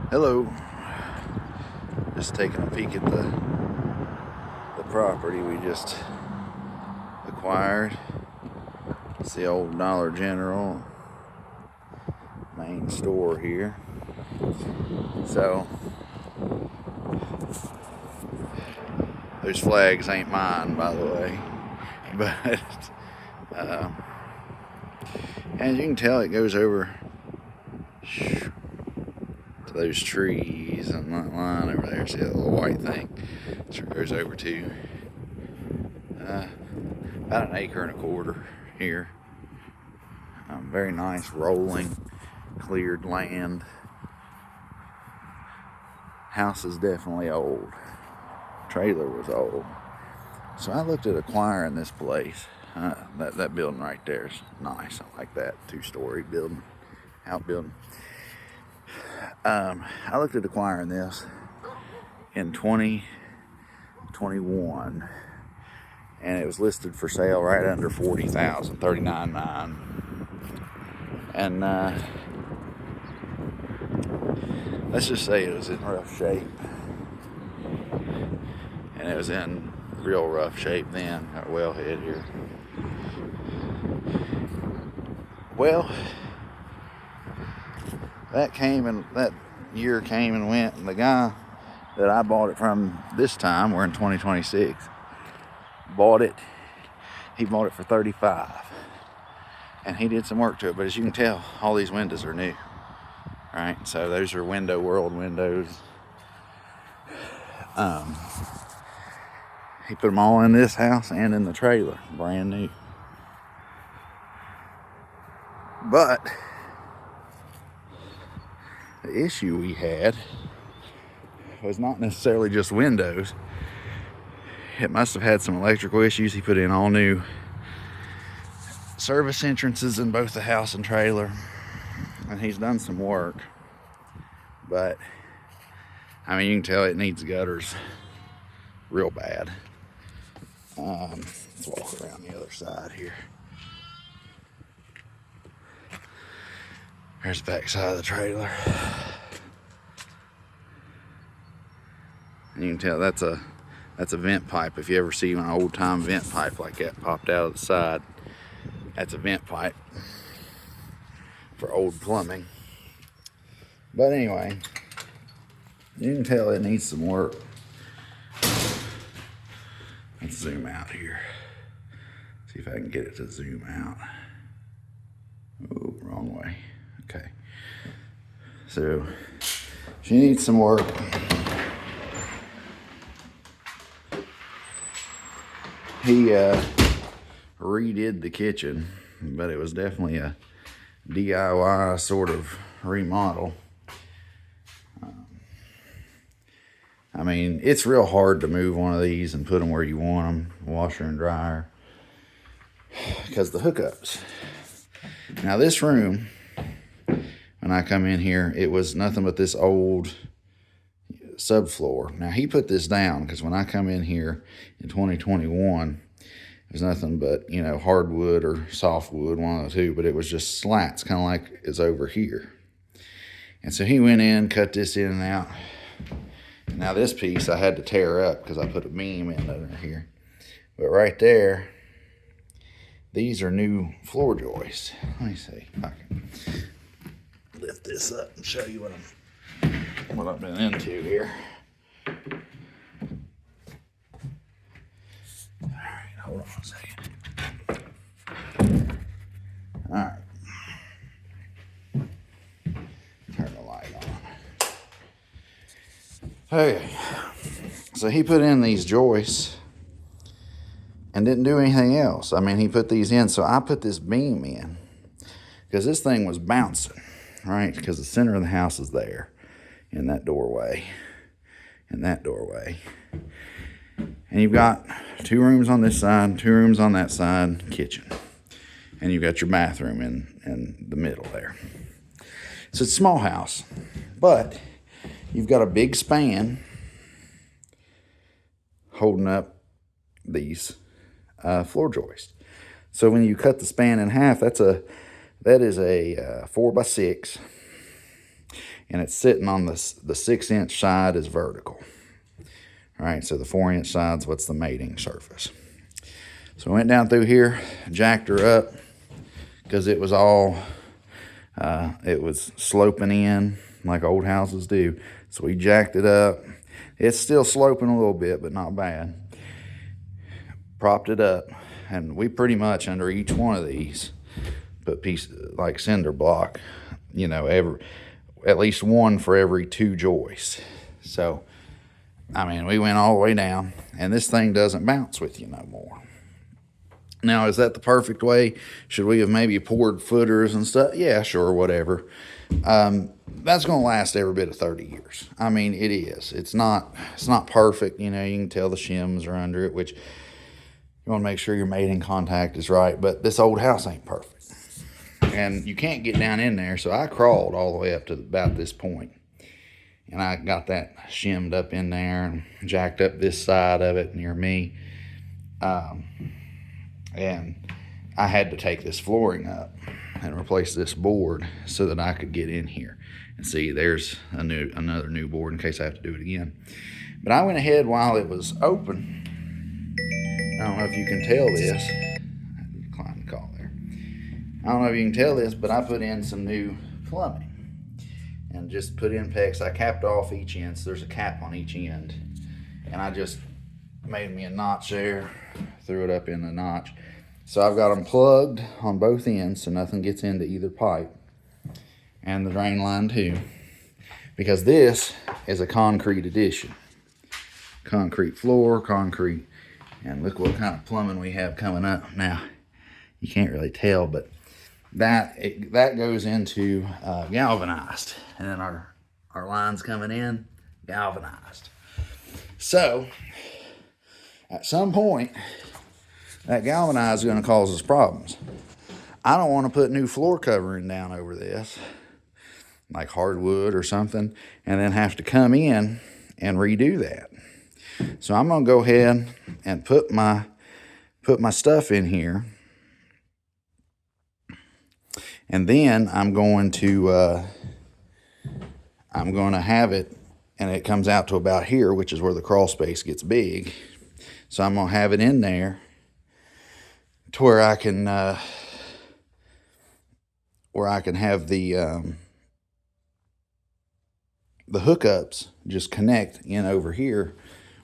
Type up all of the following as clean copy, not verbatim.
Hello. Just taking a peek at the property we just acquired. It's the old Dollar General main store here. So those flags ain't mine, by the way, but as you can tell, it goes over to those trees and that line over there. See that little white thing? That's where it goes over to. About 1.25 acres here. Very nice rolling, cleared land. House is definitely old. Trailer was old. So I looked at acquiring this place. That building right there is nice. I like that 2-story building, outbuilding. I looked at acquiring this in 2021, and it was listed for sale right under $40,000, $39,900. And let's just say it was in rough shape, and it was in real rough shape then. Our wellhead here. Well, that year came and went, and the guy that I bought it from this time, we're in 2026, bought it. He bought it for $35,000, and he did some work to it. But as you can tell, all these windows are new, right? So those are Window World windows. He put them all in this house and in the trailer, brand new. But the issue we had was not necessarily just windows. It must have had some electrical issues. He put in all new service entrances in both the house and trailer, and he's done some work. But I mean, you can tell it needs gutters real bad. Let's walk around the other side here. There's the back side of the trailer. And you can tell that's a vent pipe. If you ever see an old time vent pipe like that popped out of the side, that's a vent pipe for old plumbing. But anyway, you can tell it needs some work. Let's zoom out here. See if I can get it to zoom out. Oh, wrong way. Okay. So she needs some work. He redid the kitchen, but it was definitely a DIY sort of remodel. I mean, it's real hard to move one of these and put them where you want them, washer and dryer, because the hookups. Now this room, when I come in here, it was nothing but this old subfloor. Now he put this down because when I come in here in 2021, it was nothing but, hardwood or softwood, one of the two, but it was just slats, kind of like it's over here. And so he went in, cut this in and out. Now this piece I had to tear up because I put a beam in under here. But right there, these are new floor joists. Let me see if I can lift this up and show you what I've been into here. All right, hold on a second. All right. Turn the light on. Okay. So he put in these joists and didn't do anything else. I mean, he put these in, so I put this beam in because this thing was bouncing, right? Because the center of the house is there in that doorway and that doorway. And you've got 2 rooms on this side, 2 rooms on that side, kitchen. And you've got your bathroom in the middle there. So it's a small house, but you've got a big span holding up these floor joists. So when you cut the span in half, that is a 4x6, and it's sitting on the 6-inch side is vertical. All right, so the 4-inch side's what's the mating surface. So I went down through here, jacked her up, because it was all, it was sloping in like old houses do. So we jacked it up. It's still sloping a little bit, but not bad. Propped it up, and we pretty much under each one of these put pieces like cinder block, you know, at least one for every 2 joists. So, I mean, we went all the way down, and this thing doesn't bounce with you no more. Now, is that the perfect way? Should we have maybe poured footers and stuff? Yeah, sure, whatever. That's going to last every bit of 30 years. I mean, it is. It's not perfect. You know, you can tell the shims are under it, which you want to make sure your mating contact is right. But this old house ain't perfect. And you can't get down in there, so I crawled all the way up to about this point. And I got that shimmed up in there and jacked up this side of it near me. And I had to take this flooring up and replace this board so that I could get in here. And see, there's another new board in case I have to do it again. But I went ahead while it was open. I don't know if you can tell this. I declined the call there. I don't know if you can tell this, but I put in some new plumbing. And just put in PEX. I capped off each end, so there's a cap on each end. And I just made me a notch there, threw it up in the notch. So I've got them plugged on both ends so nothing gets into either pipe. And the drain line too. Because this is a concrete addition. Concrete floor, concrete. And look what kind of plumbing we have coming up. Now, you can't really tell, but that goes into galvanized. And then our lines coming in, galvanized. So, at some point, that galvanized is going to cause us problems. I don't want to put new floor covering down over this, like hardwood or something, and then have to come in and redo that. So I'm going to go ahead and put my stuff in here, and then I'm going to have it, and it comes out to about here, which is where the crawl space gets big. So I'm going to have it in there to where I can have the hookups just connect in over here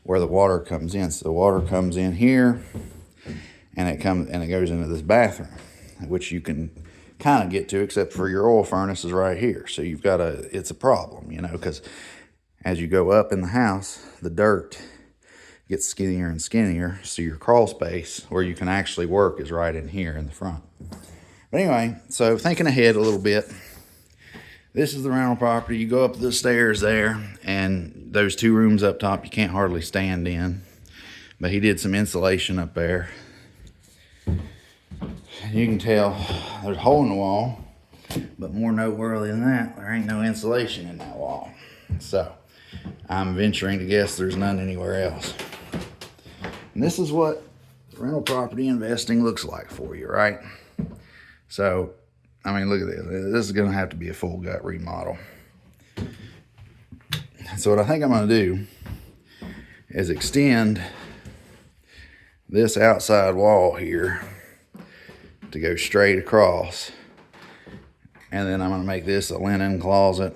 where the water comes in. So the water comes in here, and it goes into this bathroom, which you can kind of get to, except for your oil furnace is right here. So it's a problem, you know, because as you go up in the house, the dirt gets skinnier and skinnier. So your crawl space where you can actually work is right in here in the front. But anyway, so thinking ahead a little bit, this is the rental property. You go up the stairs there, and those 2 rooms up top you can't hardly stand in. But he did some insulation up there. And you can tell there's a hole in the wall, but more noteworthy than that, there ain't no insulation in that wall. So I'm venturing to guess there's none anywhere else. And this is what rental property investing looks like for you, right? So, I mean, look at this. This is going to have to be a full gut remodel. So what I think I'm going to do is extend this outside wall here to go straight across. And then I'm going to make this a linen closet.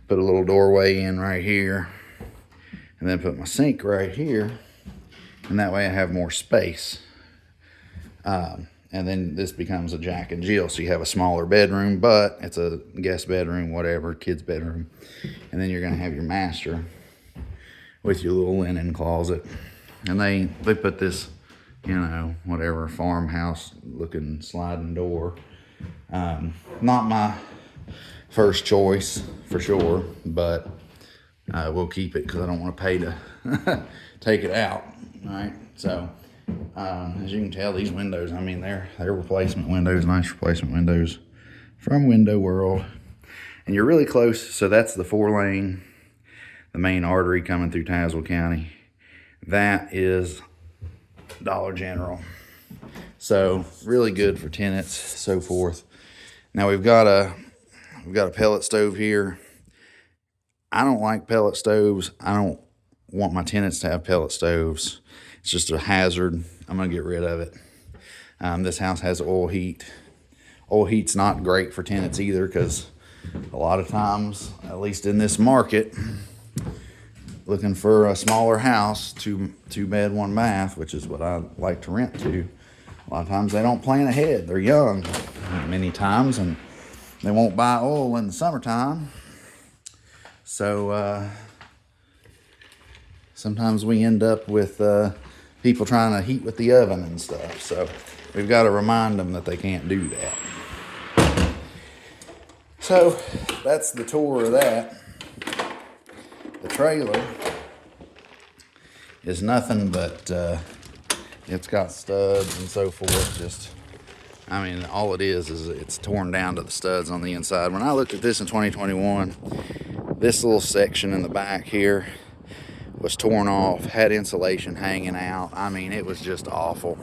Put a little doorway in right here. And then put my sink right here. And that way I have more space. And then this becomes a Jack and Jill. So you have a smaller bedroom, but it's a guest bedroom, whatever, kid's bedroom. And then you're going to have your master with your little linen closet. And they put this, you know, whatever, farmhouse looking sliding door. Not my first choice for sure, but we'll keep it because I don't want to pay to take it out. All right, so as you can tell, these windows, I mean, they're replacement windows, nice replacement windows from Window World. And you're really close, so that's the 4-lane, the main artery coming through Tazewell County. That is Dollar General. So really good for tenants, so forth. Now we've got We've got a pellet stove here. I don't like pellet stoves. I don't want my tenants to have pellet stoves. It's just a hazard. I'm gonna get rid of it. This house has oil heat. Oil heat's not great for tenants either, because a lot of times, at least in this market, looking for a smaller house, two bed, 1 bath, which is what I like to rent to, a lot of times they don't plan ahead. They're young many times, and they won't buy oil in the summertime. So sometimes we end up with people trying to heat with the oven and stuff. So we've got to remind them that they can't do that. So that's the tour of that. The trailer is nothing but it's got studs and so forth. I mean, all it is it's torn down to the studs on the inside. When I looked at this in 2021, this little section in the back here was torn off, had insulation hanging out. I mean, it was just awful.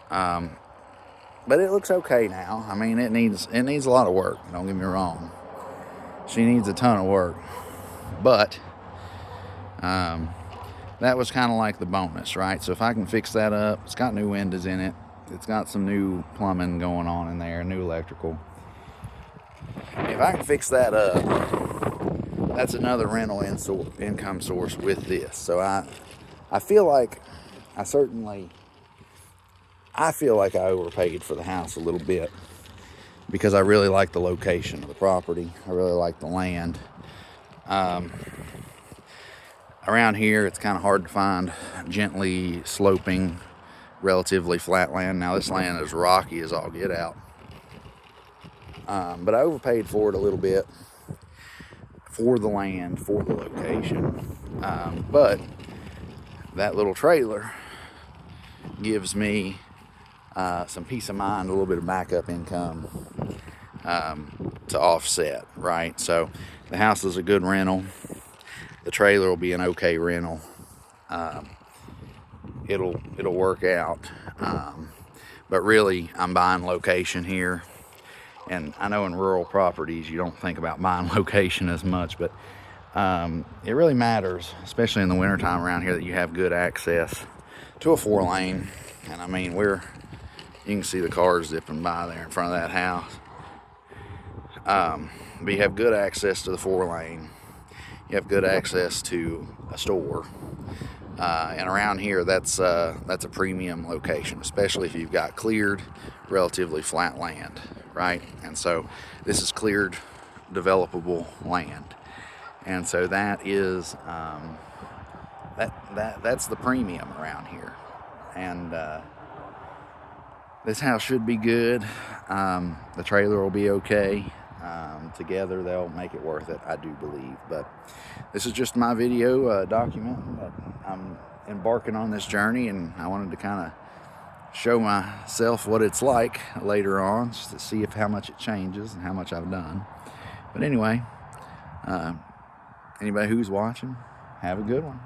But it looks okay now. I mean, it needs a lot of work, don't get me wrong. She needs a ton of work. But that was kind of like the bonus, right? So if I can fix that up, it's got new windows in it. It's got some new plumbing going on in there, new electrical. If I can fix that up, that's another rental income source with this. So I feel like I overpaid for the house a little bit, because I really like the location of the property. I really like the land. Around here, it's kind of hard to find gently sloping, relatively flat land. Now, this land is rocky as all get out. But I overpaid for it a little bit, for the land, for the location. But that little trailer gives me some peace of mind, a little bit of backup income to offset, right? So the house is a good rental. The trailer will be an okay rental. It'll work out. But really, I'm buying location here. And I know in rural properties, you don't think about buying location as much, but it really matters, especially in the wintertime around here, that you have good access to a 4-lane. And I mean, you can see the cars zipping by there in front of that house. But you have good access to the 4-lane. You have good access to a store. And around here, that's a premium location, especially if you've got cleared, relatively flat land, right? And so this is cleared, developable land. And so that is that's the premium around here. And this house should be good. The trailer will be okay. Together they'll make it worth it, I do believe. But this is just my video documenting that I'm embarking on this journey, and I wanted to kind of show myself what it's like later on, just to see how much it changes and how much I've done. But anyway, anybody who's watching, have a good one.